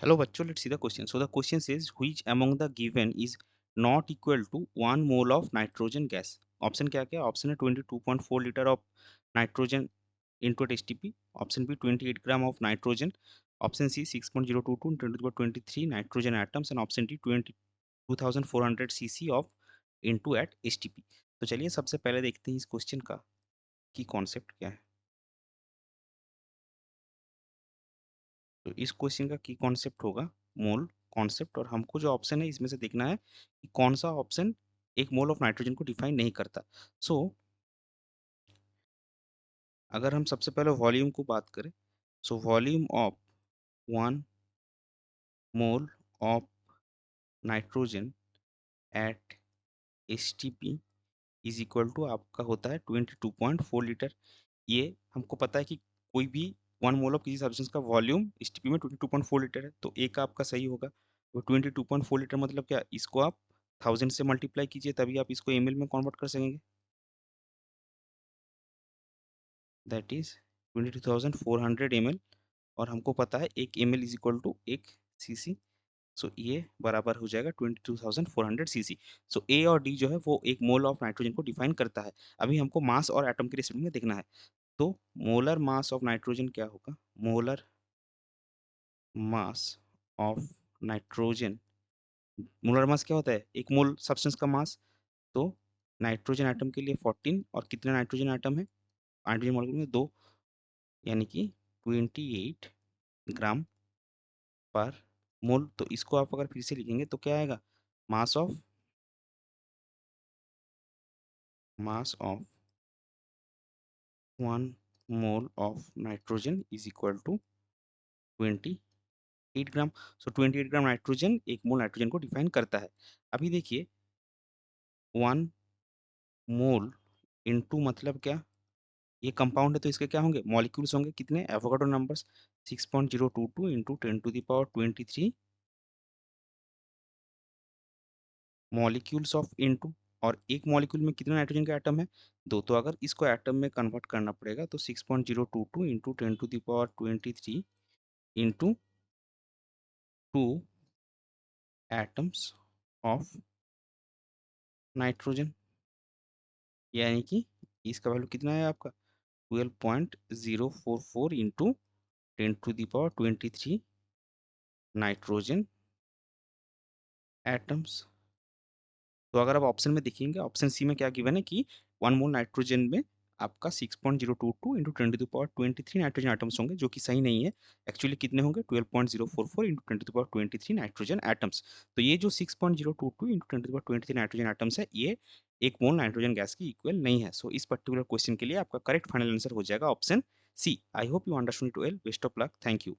Hello बच्चों, let's see the question. So the question says which among the given is not equal to 1 mole of nitrogen gas. Option क्या क्या? Option है 22.4 litre of nitrogen into HTP. Option B 28 gram of nitrogen. Option C 6.022 into 10 to the power 23 nitrogen atoms and option D 22,400 cc of N two at HTP. तो चलिए सबसे पहले देखते हैं इस क्वेश्चन का की कॉन्सेप्ट क्या है. तो इस क्वेश्चन का की कॉन्सेप्ट होगा मोल कॉन्सेप्ट, और हमको जो ऑप्शन है इसमें से देखना है कि कौन सा ऑप्शन एक मोल ऑफ नाइट्रोजन को डिफाइन नहीं करता. सो अगर हम सबसे पहले वॉल्यूम को बात करें, so volume of 1 mole of nitrogen at HTP is equal to आपका होता है 22.4 लीटर. ये हमको पता है कि कोई भी 1 मोल ऑफ किसी सब्सटेंस का वॉल्यूम HTP में 22.4 लीटर है, तो ए का आपका सही होगा. वो 22.4 लीटर मतलब क्या? इसको आप 1000 से मल्टीप्लाई कीजिए तभी आप इसको ml में कन्वर्ट कर सकेंगे. That is 22,400 ml. और हमको पता है एक ml इज इक्वल टू एक cc. सो ये बराबर हो जाएगा 22,400 cc. सो ए और डी जो है वो एक मोल ऑफ नाइट्रोजन को डिफाइन करता है. अभी हमको मास और एटम के रिस्पेक्ट में देखना है. तो मोलर मास ऑफ नाइट्रोजन क्या होगा? Molar mass of nitrogen. Molar mass क्या होता है? एक मोल सब्सटेंस का मास. तो नाइट्रोजन एटम के लिए 14, और कितने नाइट्रोजन एटम है हाइड्रोजन मॉलिक्यूल में? 2, यानी कि 28 ग्राम पर मोल. तो इसको आप अगर फिर से लिखेंगे तो क्या आएगा? Mass of 1 mole of nitrogen is equal to 28 gram. So 28 gram nitrogen एक मोल नाइट्रोजन को डिफाइन करता है. अभी देखिए 1 मोल इनटू मतलब क्या? ये कंपाउंड है तो इसके क्या होंगे? मॉलिक्यूल्स होंगे. कितने? Avogadro numbers 6.022 into 10 to the power 23 molecules of N two. और एक मॉलिक्यूल में कितने नाइट्रोजन के एटम है? 2. तो अगर इसको एटम में कन्वर्ट करना पड़ेगा तो 6.022 into 10 to the power 23 into 2 atoms of nitrogen, यानी कि इसका वैल्यू कितना है आपका? 12.044 into 10 to the power 23 nitrogen atoms. तो अगर आप ऑप्शन में देखेंगे, ऑप्शन सी में क्या गिवन है कि 1 मोल नाइट्रोजन में आपका 6.022 into 10 to the power 23 nitrogen atoms होंगे, जो कि सही नहीं है. एक्चुअली कितने होंगे? 12.044 into 10 to the power 23 nitrogen atoms. तो ये जो 6.022 into 10 to the power 23 nitrogen atoms है, ये एक मोल नाइट्रोजन गैस की इक्वल नहीं है. सो इस पर्टिकुलर क्वेश्चन के लिए आपका करेक्ट फाइनल आंसर हो जाएगा option C. I hope you understood it well. Best of luck. Thank you.